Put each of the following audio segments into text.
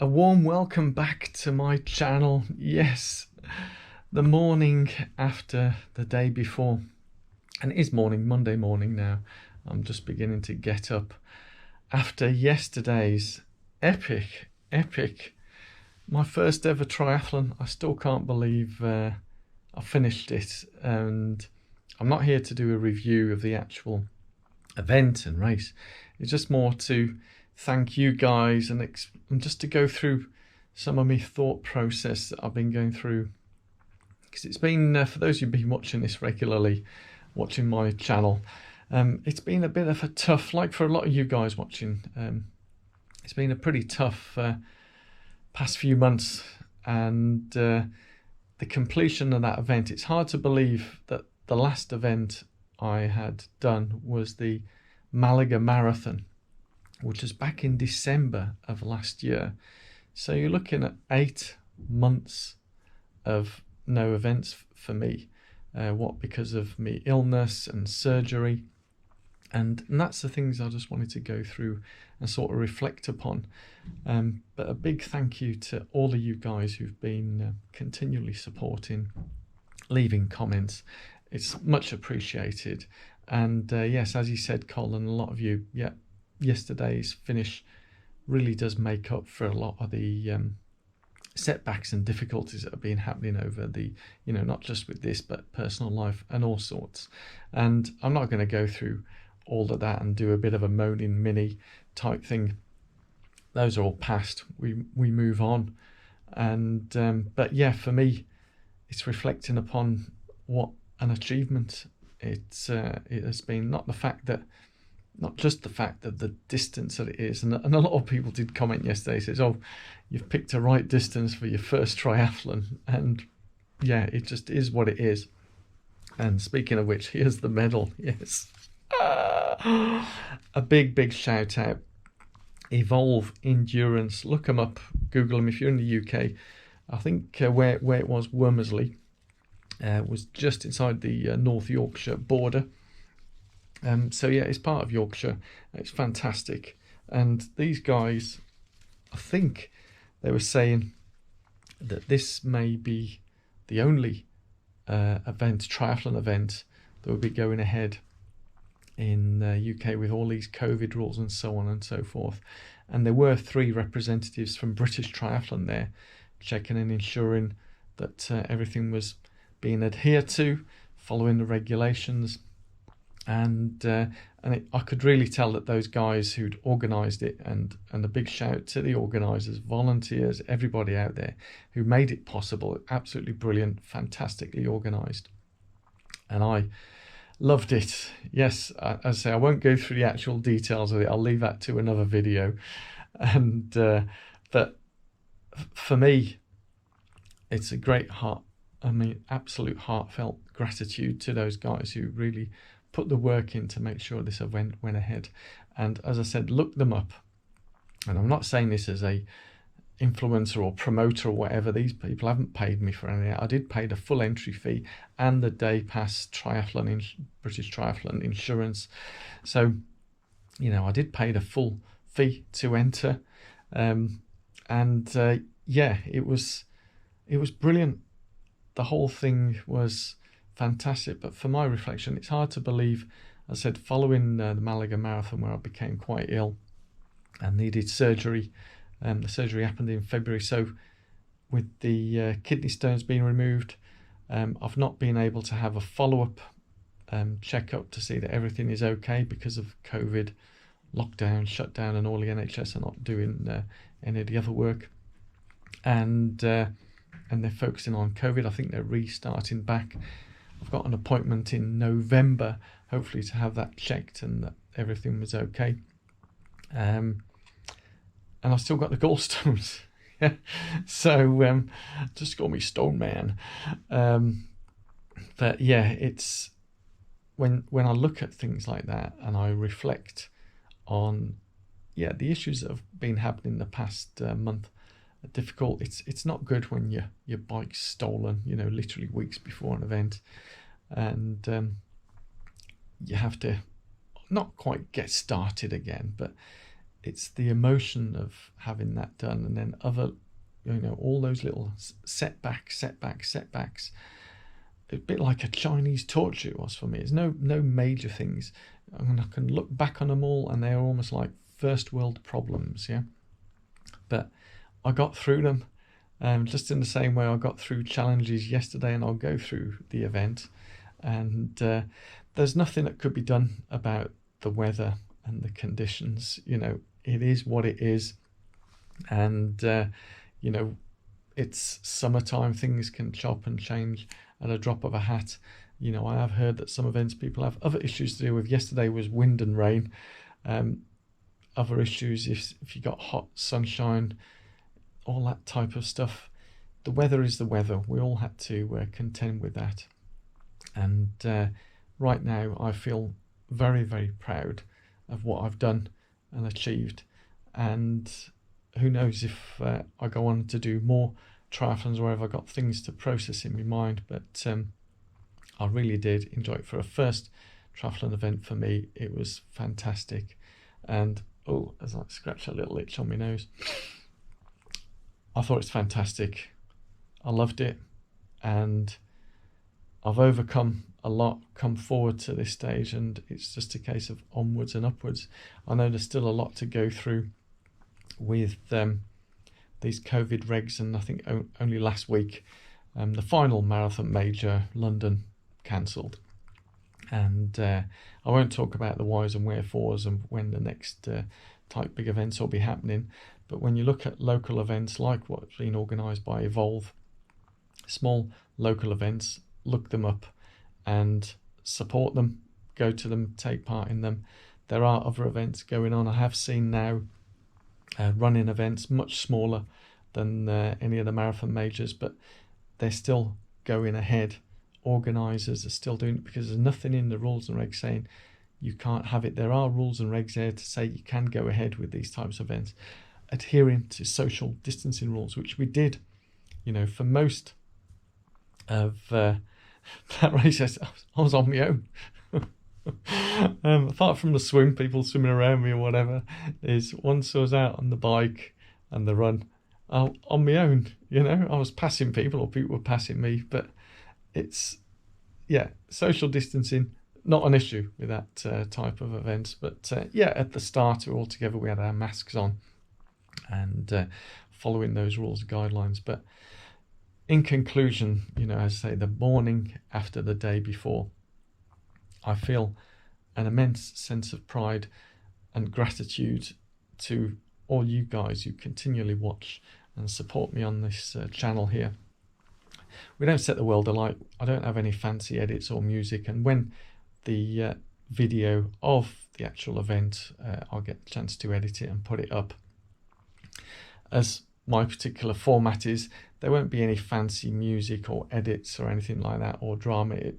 A warm welcome back to my channel. Yes, the morning after the day before, and it is morning, Monday morning now. I'm just beginning to get up after yesterday's epic, my first ever triathlon. I still can't believe I finished it, and I'm not here to do a review of the actual event and race. It's just more to thank you guys and just to go through some of my thought process that I've been going through, because it's been for those who've been watching this regularly, watching my channel, it's been a bit of a tough, like for a lot of you guys watching, it's been a pretty tough past few months, and the completion of that event, it's hard to believe that the last event I had done was the Malaga Marathon, which was back in December of last year. So you're looking at 8 months of no events for me. Because of me illness and surgery. And that's the things I just wanted to go through and sort of reflect upon. But a big thank you to all of you guys who've been continually supporting, leaving comments. It's much appreciated. And yes, as you said, Colin, a lot of you, yesterday's finish really does make up for a lot of the setbacks and difficulties that have been happening over the, not just with this, but personal life and all sorts. And I'm not going to go through all of that and do a bit of a moaning mini type thing. Those are all past. We move on. And but yeah, for me, it's reflecting upon what an achievement it has been. Not just the fact that the distance that it is, and a lot of people did comment yesterday, says, oh, you've picked a right distance for your first triathlon. And yeah, it just is what it is. And speaking of which, here's the medal. Yes. A big shout out. Evolve Endurance. Look them up, Google them if you're in the UK. I think where it was, Wormersley, was just inside the North Yorkshire border. So yeah, it's part of Yorkshire. It's fantastic. And these guys, I think they were saying that this may be the only triathlon event that will be going ahead in the UK with all these COVID rules and so on and so forth. And there were 3 representatives from British Triathlon there, checking and ensuring that everything was being adhered to, following the regulations. And I could really tell that those guys who'd organised it, and a big shout to the organisers, volunteers, everybody out there who made it possible. Absolutely brilliant, fantastically organised, and I loved it. Yes, as I say, I won't go through the actual details of it. I'll leave that to another video. And but for me, it's a great absolute heartfelt gratitude to those guys who really put the work in to make sure this event went ahead. And as I said, look them up. And I'm not saying this as a influencer or promoter or whatever. These people haven't paid me for anything. I did pay the full entry fee and the day pass British Triathlon insurance. So, I did pay the full fee to enter. Yeah, it was brilliant. The whole thing was fantastic. But for my reflection, it's hard to believe, I said, following the Malaga Marathon, where I became quite ill and needed surgery. The surgery happened in February. So with the kidney stones being removed, I've not been able to have a follow-up checkup to see that everything is okay because of COVID, lockdown, shutdown, and all the NHS are not doing any of the other work. And they're focusing on COVID. I think they're restarting back. I've got an appointment in November, hopefully to have that checked and that everything was okay. And I've still got the gallstones. So just call me Stone Man. But yeah, it's when I look at things like that and I reflect on the issues that have been happening the past month. Difficult. It's not good when your bike's stolen, literally weeks before an event, and you have to not quite get started again, but it's the emotion of having that done, and then other, all those little setbacks. A bit like a Chinese torture it was for me. It's no major things. And I can look back on them all, and they're almost like first world problems, yeah. But I got through them, just in the same way I got through challenges yesterday, and I'll go through the event. And there's nothing that could be done about the weather and the conditions. It is what it is, and it's summertime. Things can chop and change at a drop of a hat. I have heard that some events people have other issues to deal with. Yesterday was wind and rain. Other issues if you got hot sunshine, all that type of stuff. The weather is the weather. We all had to contend with that. And right now I feel very, very proud of what I've done and achieved. And who knows if I go on to do more triathlons, or have I got things to process in my mind. But I really did enjoy it. For a first triathlon event for me, it was fantastic. And as I scratch a little itch on my nose, I thought it's fantastic. I loved it, and I've overcome a lot, come forward to this stage, and it's just a case of onwards and upwards. I know there's still a lot to go through with these COVID regs, and I think only last week the final marathon major, London, cancelled. And I won't talk about the whys and wherefores and when the next type big events will be happening, but when you look at local events like what's been organised by Evolve, small local events, look them up and support them, go to them, take part in them. There are other events going on. I have seen now running events much smaller than any of the marathon majors, but they're still going ahead. Organisers are still doing it because there's nothing in the rules and regs saying you can't have it. There are rules and regs there to say you can go ahead with these types of events, adhering to social distancing rules, which we did. For most of that race, I was on my own. Apart from the swim, people swimming around me or whatever, is once I was out on the bike and the run, on my own. I was passing people, or people were passing me, but it's social distancing, not an issue with that type of events. But at the start, all together, we had our masks on and following those rules and guidelines. But in conclusion, as I say, the morning after the day before, I feel an immense sense of pride and gratitude to all you guys who continually watch and support me on this channel here. We don't set the world alight. I don't have any fancy edits or music, and when the video of the actual event, I'll get a chance to edit it and put it up. As my particular format is, there won't be any fancy music or edits or anything like that, or drama. It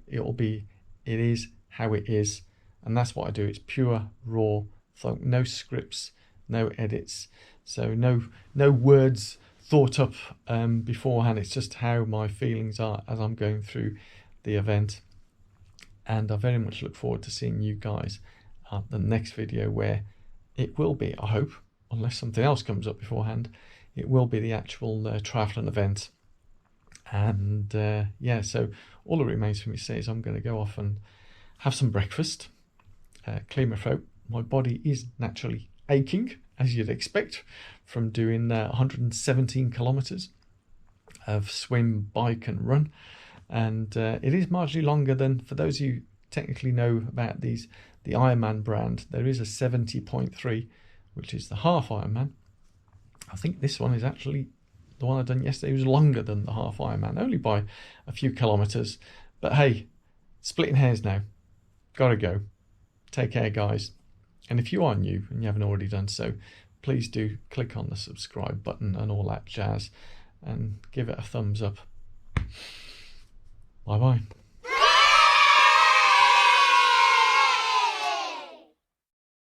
is how it is, and that's what I do. It's pure raw, so no scripts, no edits, so no words thought up beforehand. It's just how my feelings are as I'm going through the event. And I very much look forward to seeing you guys at the next video, where it will be, I hope, unless something else comes up beforehand, it will be the actual triathlon event. And so all that remains for me to say is I'm going to go off and have some breakfast, clear my throat. My body is naturally aching, as you'd expect, from doing 117 kilometers of swim, bike and run. And it is marginally longer than, for those who technically know about the Ironman brand, there is a 70.3, which is the half Ironman. I think this one is actually, the one I done yesterday was longer than the half Ironman, only by a few kilometers. But hey, splitting hairs now. Gotta go. Take care, guys. And if you are new and you haven't already done so, please do click on the subscribe button and all that jazz, and give it a thumbs up. Bye bye.